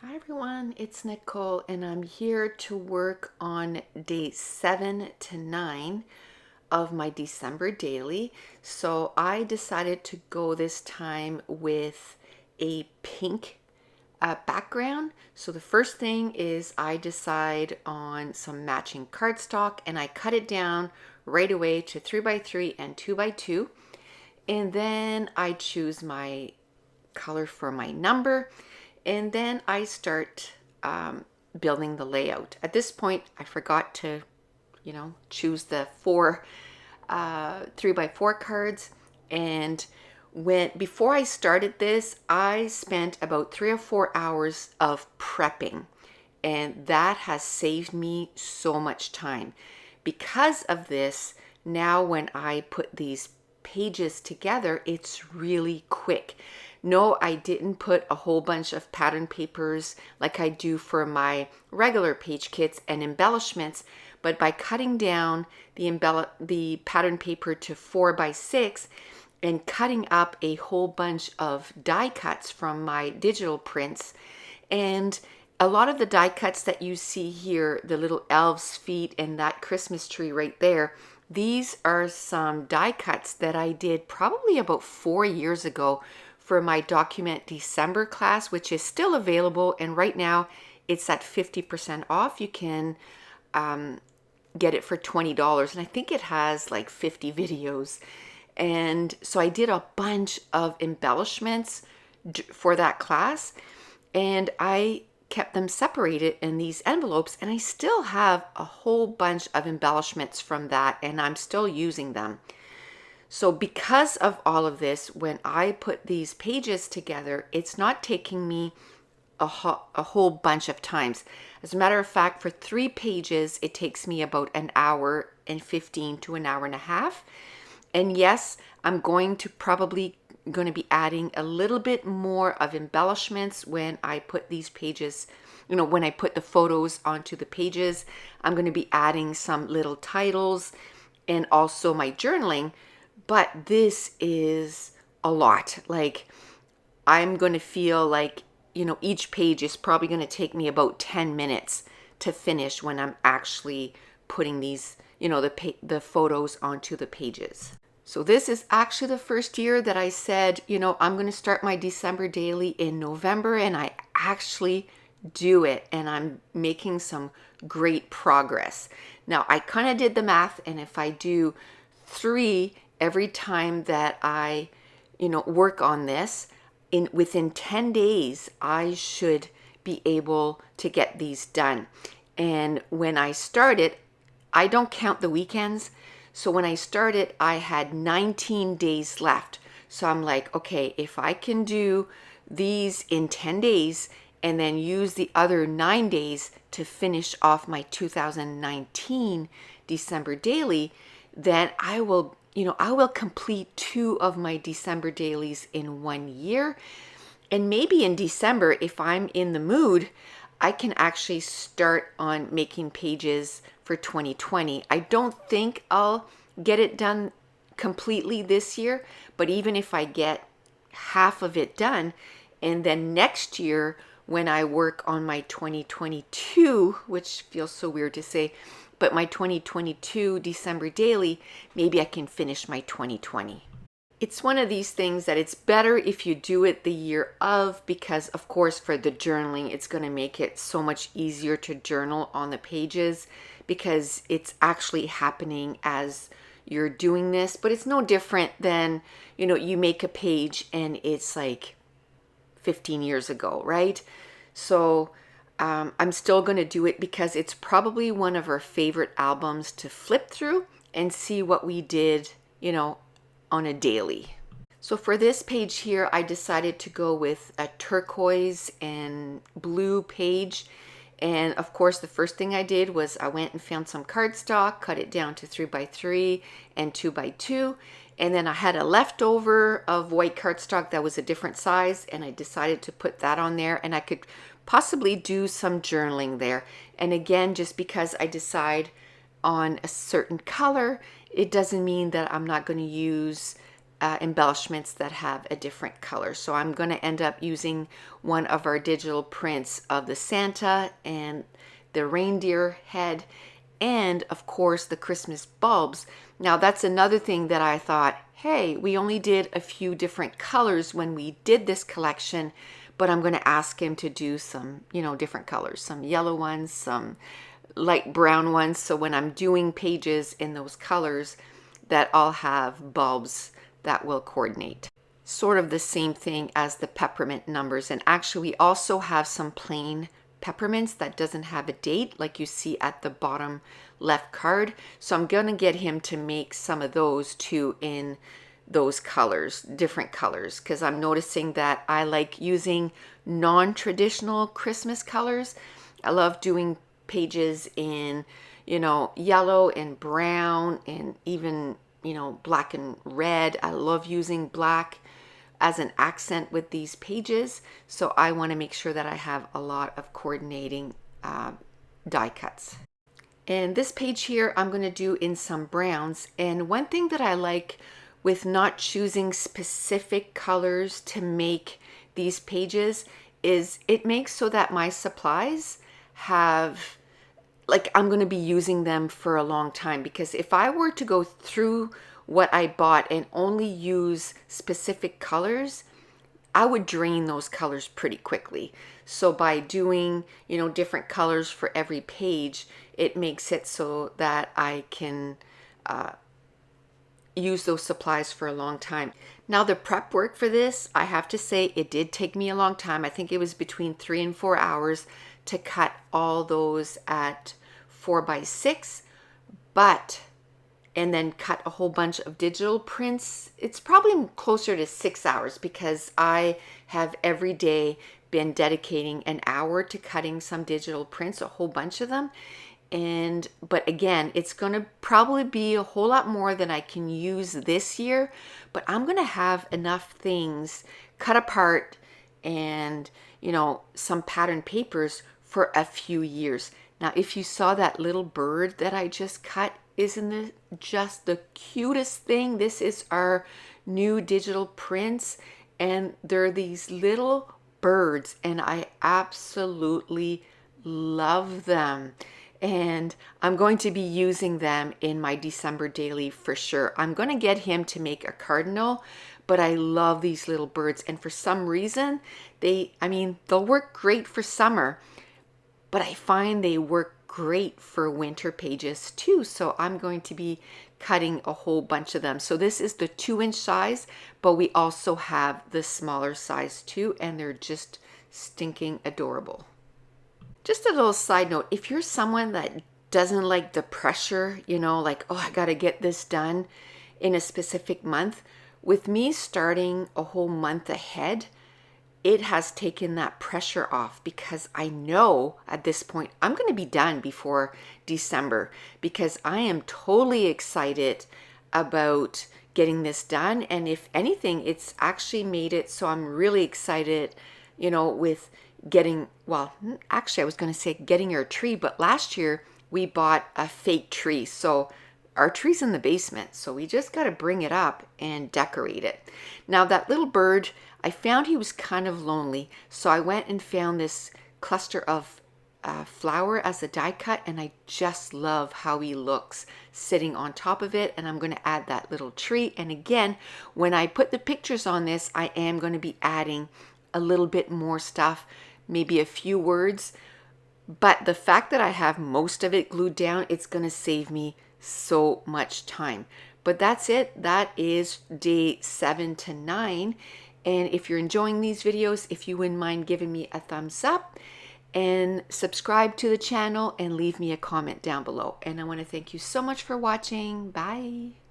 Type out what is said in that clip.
Hi everyone, it's Nicole and I'm here to work on day 7 to 9 of my December daily. So I decided to go this time with a pink background. So the first thing is I decide on some matching cardstock and I cut it down right away to 3x3 and 2x2. And then I choose my color for my number, and then I start building the layout. At this point, I forgot to, choose the four 3x4 cards. And before I started this, I spent about 3 or 4 hours of prepping, and that has saved me so much time. Because of this, now when I put these pages together, it's really quick. No, I didn't put a whole bunch of pattern papers like I do for my regular page kits and embellishments, but by cutting down the pattern paper to 4x6 and cutting up a whole bunch of die cuts from my digital prints, and a lot of the die cuts that you see here, the little elves' feet and that Christmas tree right there, these are some die cuts that I did probably about 4 years ago for my Document December class, which is still available. And right now it's at 50% off. You can get it for $20. And I think it has like 50 videos. And so I did a bunch of embellishments for that class. And I kept them separated in these envelopes, and I still have a whole bunch of embellishments from that, and I'm still using them. So because of all of this, when I put these pages together, it's not taking me a whole bunch of times. As a matter of fact, for 3 pages, it takes me about an hour and 15 to an hour and a half. And yes, I'm going to be adding a little bit more of embellishments when I put these pages, when I put the photos onto the pages. I'm going to be adding some little titles and also my journaling, but this is a lot. Like, I'm going to feel like, each page is probably going to take me about 10 minutes to finish when I'm actually putting these, the photos onto the pages. So this is actually the first year that I said, I'm going to start my December daily in November, and I actually do it, and I'm making some great progress. Now, I kind of did the math, and if I do 3 every time that I, work on this, within 10 days, I should be able to get these done. And when I started, I don't count the weekends. So when I started, I had 19 days left. So I'm like, okay, if I can do these in 10 days and then use the other 9 days to finish off my 2019 December daily, then I will complete 2 of my December dailies in 1 year. And maybe in December, if I'm in the mood, I can actually start on making pages for 2020. I don't think I'll get it done completely this year, but even if I get half of it done, and then next year when I work on my 2022, which feels so weird to say, but my 2022 December daily, maybe I can finish my 2020. It's one of these things that it's better if you do it the year of, because of course for the journaling, it's going to make it so much easier to journal on the pages because it's actually happening as you're doing this. But it's no different than, you make a page and it's like 15 years ago, right? So I'm still going to do it because it's probably one of our favorite albums to flip through and see what we did, on a daily. So for this page here, I decided to go with a turquoise and blue page. And of course, the first thing I did was I went and found some cardstock, cut it down to 3x3 and 2x2. And then I had a leftover of white cardstock that was a different size, and I decided to put that on there, and I could possibly do some journaling there. And again, just because I decide on a certain color, it doesn't mean that I'm not going to use embellishments that have a different color. So I'm going to end up using one of our digital prints of the Santa and the reindeer head, and of course the Christmas bulbs. Now that's another thing that I thought, hey, we only did a few different colors when we did this collection, but I'm going to ask him to do some, different colors, some yellow ones, some light brown ones. So when I'm doing pages in those colors, that I'll have bulbs that will coordinate. Sort of the same thing as the peppermint numbers. And actually we also have some plain peppermints that doesn't have a date, like you see at the bottom left card. So I'm going to get him to make some of those too in those colors, different colors, because I'm noticing that I like using non-traditional Christmas colors. I love doing pages in, yellow and brown and even, black and red. I love using black as an accent with these pages. So I want to make sure that I have a lot of coordinating die cuts. And this page here, I'm going to do in some browns. And one thing that I like with not choosing specific colors to make these pages is it makes so that my supplies have, like, I'm going to be using them for a long time. Because if I were to go through what I bought and only use specific colors, I would drain those colors pretty quickly. So by doing, different colors for every page, it makes it so that I can use those supplies for a long time. Now the prep work for this, I have to say it did take me a long time. I think it was between 3 and 4 hours to cut all those at 4x6, and then cut a whole bunch of digital prints. It's probably closer to 6 hours because I have every day been dedicating an hour to cutting some digital prints, a whole bunch of them. But again, it's going to probably be a whole lot more than I can use this year, but I'm going to have enough things cut apart and, some pattern papers for a few years. Now, if you saw that little bird that I just cut, isn't it just the cutest thing? This is our new digital prints, and they're these little birds, and I absolutely love them. And I'm going to be using them in my December daily for sure. I'm going to get him to make a cardinal, but I love these little birds. And for some reason, they'll work great for summer, but I find they work great for winter pages too. So I'm going to be cutting a whole bunch of them. So this is the 2-inch size, but we also have the smaller size too, and they're just stinking adorable. Just a little side note, if you're someone that doesn't like the pressure, like, oh, I got to get this done in a specific month, with me starting a whole month ahead, it has taken that pressure off, because I know at this point I'm going to be done before December, because I am totally excited about getting this done. And if anything, it's actually made it so I'm really excited, with getting, well, actually I was going to say getting your tree, but last year we bought a fake tree. So our tree's in the basement, so we just got to bring it up and decorate it. Now that little bird, I found he was kind of lonely, so I went and found this cluster of flower as a die cut, and I just love how he looks sitting on top of it. And I'm going to add that little tree. And again, when I put the pictures on this, I am going to be adding a little bit more stuff, maybe a few words, but the fact that I have most of it glued down, it's going to save me so much time. But that's it. That is day 7 to 9. And if you're enjoying these videos, if you wouldn't mind giving me a thumbs up and subscribe to the channel and leave me a comment down below. And I want to thank you so much for watching. Bye.